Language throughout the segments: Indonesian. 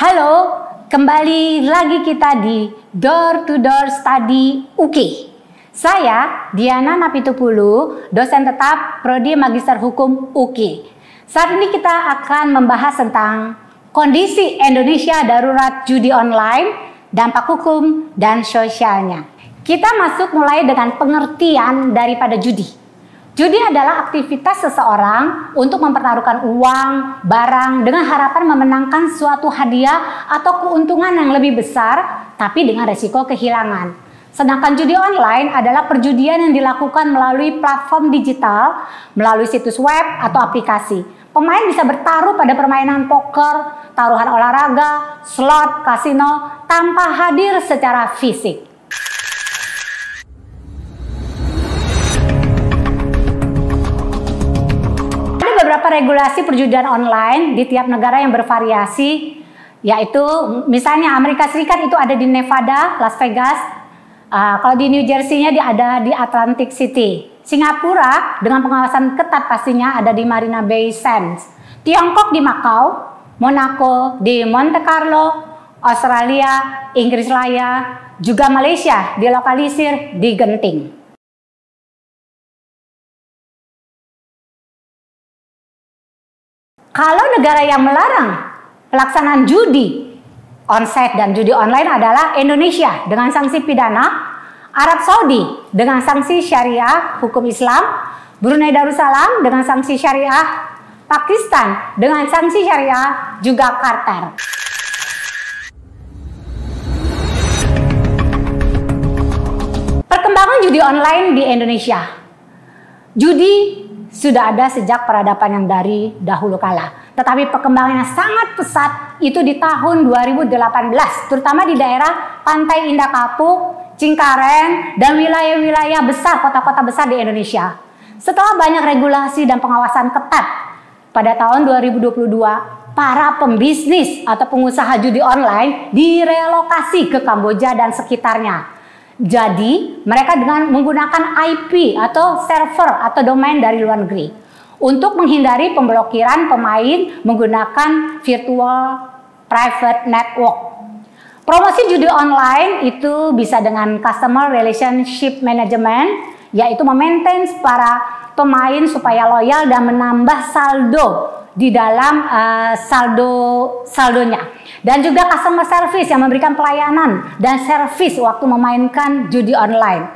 Halo, kembali lagi kita di Door to Door Study UK. Saya Diana Napitupulu, dosen tetap Prodi Magister Hukum UK. Saat ini kita akan membahas tentang kondisi Indonesia darurat judi online, dampak hukum dan sosialnya. Kita masuk mulai dengan pengertian daripada judi. Judi adalah aktivitas seseorang untuk mempertaruhkan uang, barang dengan harapan memenangkan suatu hadiah atau keuntungan yang lebih besar, tapi dengan resiko kehilangan. Sedangkan judi online adalah perjudian yang dilakukan melalui platform digital, melalui situs web atau aplikasi. Pemain bisa bertaruh pada permainan poker, taruhan olahraga, slot, kasino, tanpa hadir secara fisik. Beberapa regulasi perjudian online di tiap negara yang bervariasi, yaitu misalnya Amerika Serikat itu ada di Nevada, Las Vegas, kalau di New Jersey-nya ada di Atlantic City. Singapura dengan pengawasan ketat pastinya ada di Marina Bay Sands. Tiongkok di Macau, Monaco di Monte Carlo, Australia, Inggris Raya, juga Malaysia dilokalisir di Genting. Kalau negara yang melarang pelaksanaan judi onsite dan judi online adalah Indonesia dengan sanksi pidana, Arab Saudi dengan sanksi syariah hukum Islam, Brunei Darussalam dengan sanksi syariah, Pakistan dengan sanksi syariah, juga Qatar. Perkembangan judi online di Indonesia. Judi sudah ada sejak peradaban yang dari dahulu kala. Tetapi perkembangannya sangat pesat itu di tahun 2018, terutama di daerah Pantai Indah Kapuk, Cengkareng, dan wilayah-wilayah besar, kota-kota besar di Indonesia. Setelah banyak regulasi dan pengawasan ketat, pada tahun 2022, para pembisnis atau pengusaha judi online direlokasi ke Kamboja dan sekitarnya. Jadi, mereka dengan menggunakan IP atau server atau domain dari luar negeri untuk menghindari pemblokiran pemain menggunakan virtual private network. Promosi judi online itu bisa dengan customer relationship management, yaitu memaintain para pemain supaya loyal dan menambah saldo di dalam saldonya. Dan juga customer service yang memberikan pelayanan dan servis waktu memainkan judi online.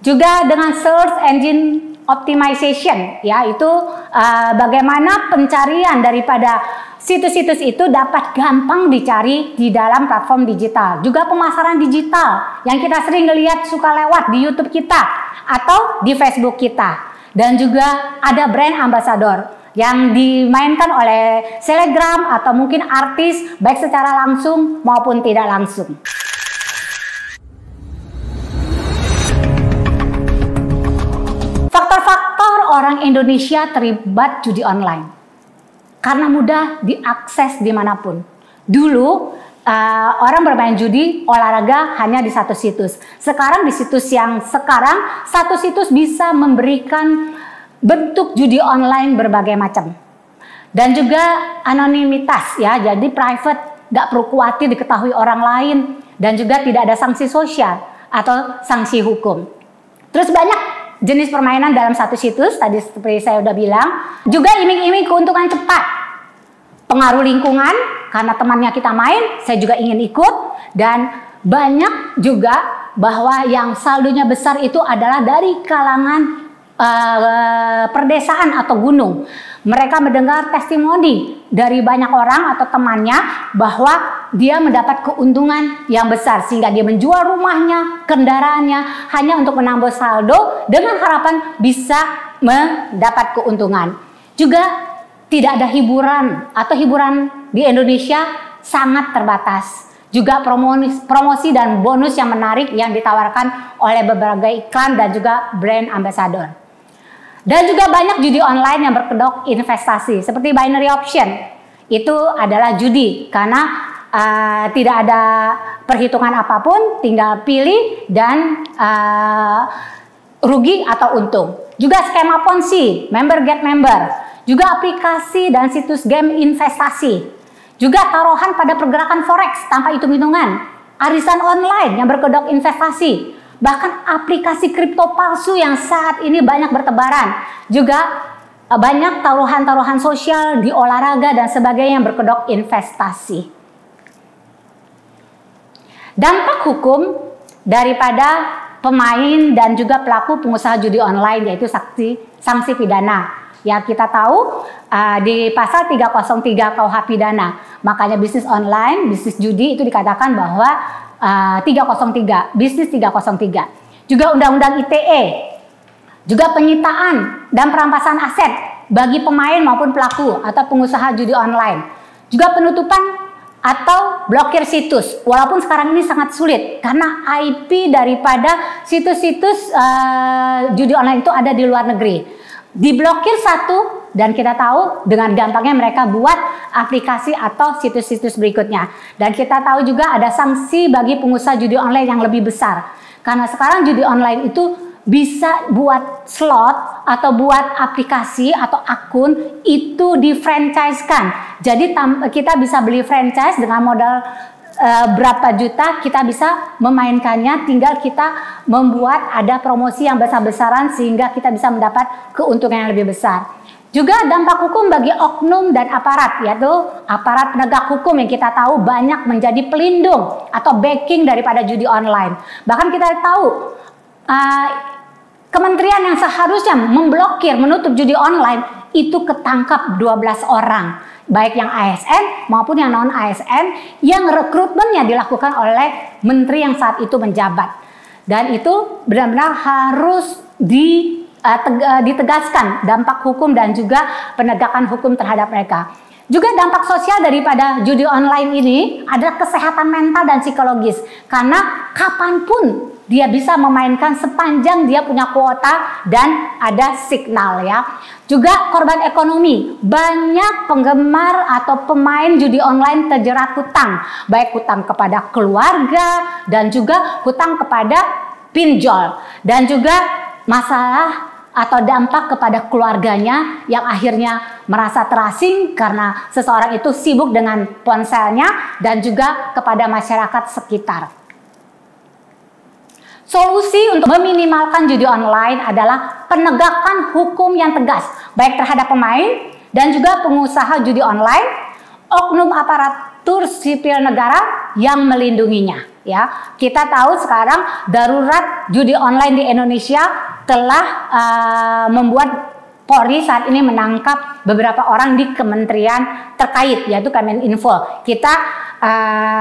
Juga dengan search engine optimization, yaitu bagaimana pencarian daripada situs-situs itu dapat gampang dicari di dalam platform digital. Juga pemasaran digital yang kita sering lihat suka lewat di YouTube kita atau di Facebook kita. Dan juga ada brand ambassador yang dimainkan oleh selebgram atau mungkin artis baik secara langsung maupun tidak langsung. Faktor-faktor orang Indonesia terlibat judi online karena mudah diakses dimanapun. Dulu orang bermain judi olahraga hanya di satu situs. Sekarang di situs yang sekarang satu situs bisa memberikan bentuk judi online berbagai macam. Dan juga anonimitas ya, jadi private, gak perlu khawatir diketahui orang lain. Dan juga tidak ada sanksi sosial atau sanksi hukum. Terus banyak jenis permainan dalam satu situs, tadi seperti saya udah bilang. Juga iming-iming keuntungan cepat. Pengaruh lingkungan, karena temannya kita main, saya juga ingin ikut. Dan banyak juga bahwa yang saldonya besar itu adalah dari kalangan perdesaan atau gunung. Mereka mendengar testimoni dari banyak orang atau temannya bahwa dia mendapat keuntungan yang besar sehingga dia menjual rumahnya, kendaraannya hanya untuk menambah saldo dengan harapan bisa mendapat keuntungan. Juga tidak ada hiburan atau hiburan di Indonesia sangat terbatas. Juga promosi dan bonus yang menarik yang ditawarkan oleh berbagai iklan dan juga brand ambassador. Dan juga banyak judi online yang berkedok investasi seperti binary option. Itu adalah judi karena tidak ada perhitungan apapun, tinggal pilih dan rugi atau untung. Juga skema Ponzi, member get member. Juga aplikasi dan situs game investasi. Juga taruhan pada pergerakan forex tanpa hitung-hitungan, arisan online yang berkedok investasi, bahkan aplikasi kripto palsu yang saat ini banyak bertebaran. Juga banyak taruhan-taruhan sosial di olahraga dan sebagainya yang berkedok investasi. Dampak hukum daripada pemain dan juga pelaku pengusaha judi online yaitu sanksi pidana. Ya, kita tahu di pasal 303 KUH pidana. Makanya bisnis online, bisnis judi itu dikatakan bahwa 303, bisnis 303. Juga Undang-Undang ITE, juga penyitaan dan perampasan aset bagi pemain maupun pelaku atau pengusaha judi online. Juga penutupan atau blokir situs, walaupun sekarang ini sangat sulit karena IP daripada situs-situs judi online itu ada di luar negeri. Diblokir satu dan kita tahu dengan gampangnya mereka buat aplikasi atau situs-situs berikutnya. Dan kita tahu juga ada sanksi bagi pengusaha judi online yang lebih besar karena sekarang judi online itu bisa buat slot atau buat aplikasi atau akun itu di-franchise-kan. Jadi kita bisa beli franchise dengan modal berapa juta, kita bisa memainkannya, tinggal kita membuat ada promosi yang besar-besaran sehingga kita bisa mendapat keuntungan yang lebih besar. Juga dampak hukum bagi oknum dan aparat, yaitu aparat penegak hukum yang kita tahu banyak menjadi pelindung atau backing daripada judi online. Bahkan kita tahu kementerian yang seharusnya memblokir, menutup judi online itu ketangkap 12 orang, baik yang ASN maupun yang non ASN yang rekrutmennya dilakukan oleh menteri yang saat itu menjabat. Dan itu benar-benar harus ditegaskan dampak hukum dan juga penegakan hukum terhadap mereka. Juga dampak sosial daripada judi online ini adalah kesehatan mental dan psikologis. Karena kapanpun dia bisa memainkan sepanjang dia punya kuota dan ada signal ya. Juga korban ekonomi. Banyak penggemar atau pemain judi online terjerat hutang. Baik hutang kepada keluarga dan juga hutang kepada pinjol. Dan juga masalah atau dampak kepada keluarganya yang akhirnya merasa terasing karena seseorang itu sibuk dengan ponselnya dan juga kepada masyarakat sekitar. Solusi untuk meminimalkan judi online adalah penegakan hukum yang tegas baik terhadap pemain dan juga pengusaha judi online, oknum aparatur sipil negara yang melindunginya. Ya, kita tahu sekarang darurat judi online di Indonesia telah membuat Polri saat ini menangkap beberapa orang di kementerian terkait yaitu Kemeninfo. Kita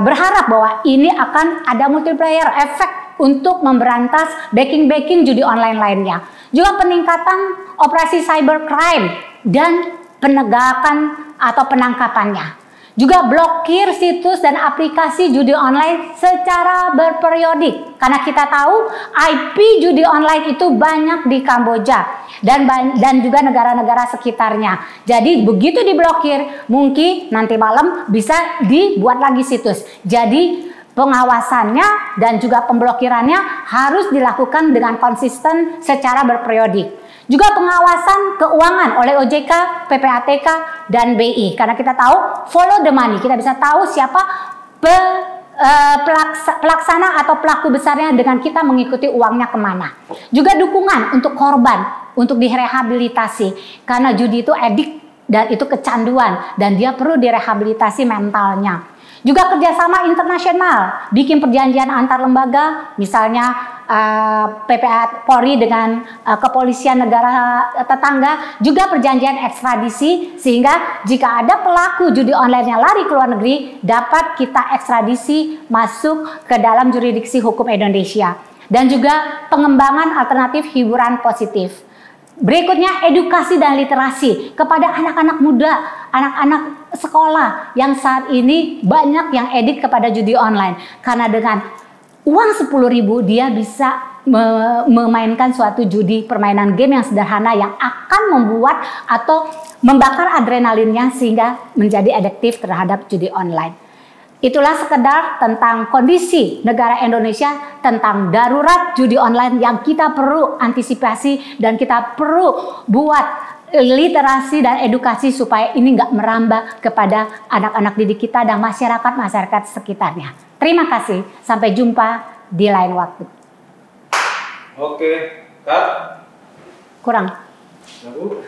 berharap bahwa ini akan ada multiplier efek untuk memberantas backing judi online lainnya. Juga peningkatan operasi cybercrime dan penegakan atau penangkapannya. Juga blokir situs dan aplikasi judi online secara berperiodik. Karena kita tahu IP judi online itu banyak di Kamboja dan juga negara-negara sekitarnya. Jadi begitu diblokir, mungkin nanti malam bisa dibuat lagi situs. Jadi pengawasannya dan juga pemblokirannya harus dilakukan dengan konsisten secara berperiodik. Juga pengawasan keuangan oleh OJK, PPATK, dan BI. Karena kita tahu follow the money. Kita bisa tahu siapa pelaksana atau pelaku besarnya dengan kita mengikuti uangnya kemana. Juga dukungan untuk korban, untuk direhabilitasi. Karena judi itu edik dan itu kecanduan. Dan dia perlu direhabilitasi mentalnya. Juga kerjasama internasional, bikin perjanjian antar lembaga, misalnya PPA Polri dengan kepolisian negara tetangga, juga perjanjian ekstradisi sehingga jika ada pelaku judi online yang lari ke luar negeri dapat kita ekstradisi masuk ke dalam jurisdiksi hukum Indonesia. Dan juga pengembangan alternatif hiburan positif. Berikutnya edukasi dan literasi kepada anak-anak muda, anak-anak sekolah yang saat ini banyak yang edik kepada judi online. Karena dengan uang 10.000 dia bisa memainkan suatu judi permainan game yang sederhana yang akan membuat atau membakar adrenalinnya sehingga menjadi adiktif terhadap judi online. Itulah sekedar tentang kondisi negara Indonesia, tentang darurat judi online yang kita perlu antisipasi dan kita perlu buat literasi dan edukasi supaya ini nggak merambah kepada anak-anak didik kita dan masyarakat sekitarnya. Terima kasih, sampai jumpa di lain waktu. Oke, Kak. Kurang. Nah, Bu.